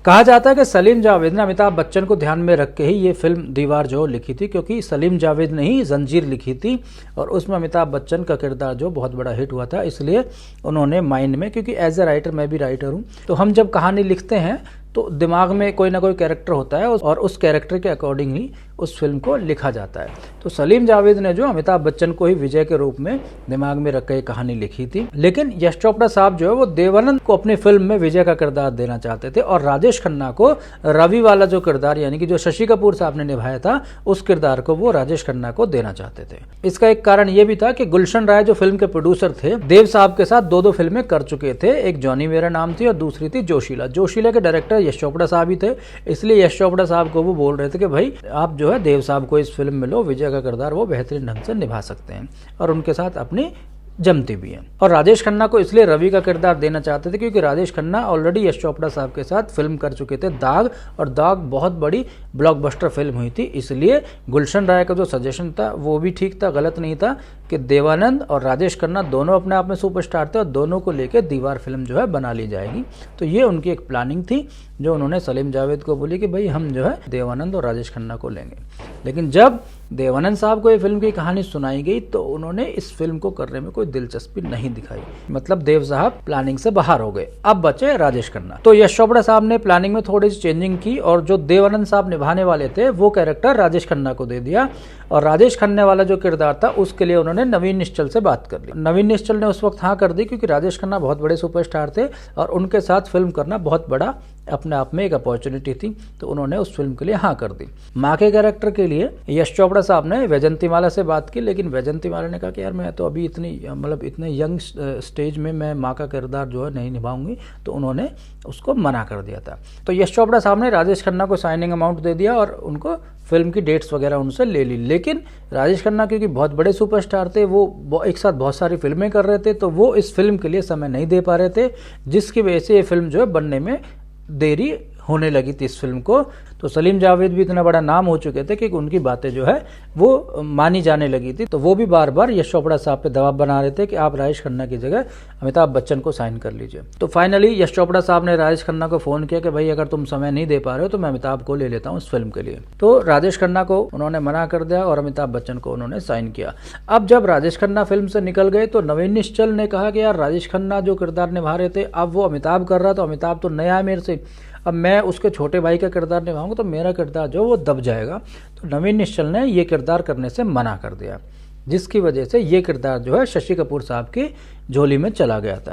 कहा जाता है कि सलीम जावेद ने अमिताभ बच्चन को ध्यान में रख के ही ये फिल्म दीवार जो लिखी थी, क्योंकि सलीम जावेद ने ही जंजीर लिखी थी और उसमें अमिताभ बच्चन का किरदार जो बहुत बड़ा हिट हुआ था, इसलिए उन्होंने माइंड में, क्योंकि एज ए राइटर मैं भी राइटर हूँ, तो हम जब कहानी लिखते हैं तो दिमाग में कोई ना कोई कैरेक्टर होता है और उस कैरेक्टर के अकॉर्डिंग ही उस फिल्म को लिखा जाता है। तो सलीम जावेद ने जो अमिताभ बच्चन को ही विजय के रूप में दिमाग में रख के कहानी लिखी थी, लेकिन यश चोपड़ा साहब जो है वो देवानंद को अपनी फिल्म में विजय का किरदार देना चाहते थे और राजेश खन्ना को रवि वाला जो किरदार, यानी कि जो शशि कपूर साहब ने निभाया था, उस किरदार को वो राजेश खन्ना को देना चाहते थे। इसका एक कारण ये भी था कि गुलशन राय जो फिल्म के प्रोड्यूसर थे, देव साहब के साथ दो फिल्में कर चुके थे। एक जॉनी मेरा नाम थी और दूसरी थी जोशीला। जोशीला के डायरेक्टर यश चोपड़ा साहब ही थे, इसलिए यश चोपड़ा साहब को वो बोल रहे थे कि भाई आप जो है देव साहब को इस फिल्म में लो, विजय का किरदार वो बेहतरीन ढंग से निभा सकते हैं और उनके साथ अपनी जमती भी है। और राजेश खन्ना को इसलिए रवि का किरदार देना चाहते थे क्योंकि राजेश खन्ना ऑलरेडी यश चोपड़ा साहब के साथ फिल्म कर चुके थे दाग, और दाग बहुत बड़ी ब्लॉकबस्टर फिल्म हुई थी। इसलिए गुलशन राय का जो सजेशन था वो भी ठीक था, गलत नहीं था, कि देवानंद और राजेश खन्ना दोनों अपने आप में सुपरस्टार थे और दोनों को लेकर दीवार फिल्म जो है बना ली जाएगी। तो ये उनकी एक प्लानिंग थी जो उन्होंने सलीम जावेद को बोली कि भाई हम जो है देवानंद और राजेश खन्ना को लेंगे। लेकिन जब देवानंद साहब को ये फिल्म की कहानी सुनाई गई तो उन्होंने इस फिल्म को करने में कोई दिलचस्पी नहीं दिखाई, मतलब देव साहब प्लानिंग से बाहर हो गए। अब बचे राजेश खन्ना। तो यश चोपड़ा साहब ने प्लानिंग में थोड़ी सी चेंजिंग की और जो देवानंद साहब निभाने वाले थे वो कैरेक्टर राजेश खन्ना को दे दिया, और राजेश खन्ना वाला जो किरदार था उसके लिए उन्होंने नवीन निश्चल से बात कर ली। नवीन निश्चल ने उस वक्त हाँ कर दी क्योंकि राजेश खन्ना बहुत बड़े सुपरस्टार थे और उनके साथ फिल्म करना बहुत बड़ा अपने आप में एक अपॉर्चुनिटी थी, तो उन्होंने उस फिल्म के लिए हाँ कर दी। माँ के कैरेक्टर के लिए यश चोपड़ा साहब ने वैजंतीमाला से बात की, लेकिन वैजंतीमाला ने कहा कि यार मैं तो अभी इतने यंग स्टेज में मैं माँ का किरदार जो है नहीं निभाऊंगी, तो उन्होंने उसको मना कर दिया था। तो यश चोपड़ा साहब ने राजेश खन्ना को साइनिंग अमाउंट दे दिया और उनको फिल्म की डेट्स वगैरह उनसे ले ली। लेकिन राजेश खन्ना क्योंकि बहुत बड़े सुपरस्टार थे, वो एक साथ बहुत सारी फिल्में कर रहे थे, तो वो इस फिल्म के लिए समय नहीं दे पा रहे थे, जिसकी वजह से ये फिल्म जो है बनने में देरी होने लगी थी इस फिल्म को। तो सलीम जावेद भी इतना बड़ा नाम हो चुके थे कि उनकी बातें जो है वो मानी जाने लगी थी, तो वो भी बार बार यश चोपड़ा साहब पे दबाव बना रहे थे कि आप राजेश खन्ना की जगह अमिताभ बच्चन को साइन कर लीजिए। तो फाइनली यश चोपड़ा साहब ने राजेश खन्ना को फोन किया कि भाई अगर तुम समय नहीं दे पा रहे हो तो मैं अमिताभ को ले लेता हूँ इस फिल्म के लिए। तो राजेश खन्ना को उन्होंने मना कर दिया और अमिताभ बच्चन को उन्होंने साइन किया। अब जब राजेश खन्ना फिल्म से निकल गए तो नवीन निश्चल ने कहा कि यार राजेश खन्ना जो किरदार निभा रहे थे अब वो अमिताभ कर रहा, तो अमिताभ तो नया है मेरे से, अब मैं उसके छोटे भाई का किरदार निभाऊंगा तो मेरा किरदार जो वो दब जाएगा। तो नवीन निश्चल ने ये किरदार करने से मना कर दिया, जिसकी वजह से ये किरदार जो है शशि कपूर साहब की झोली में चला गया था।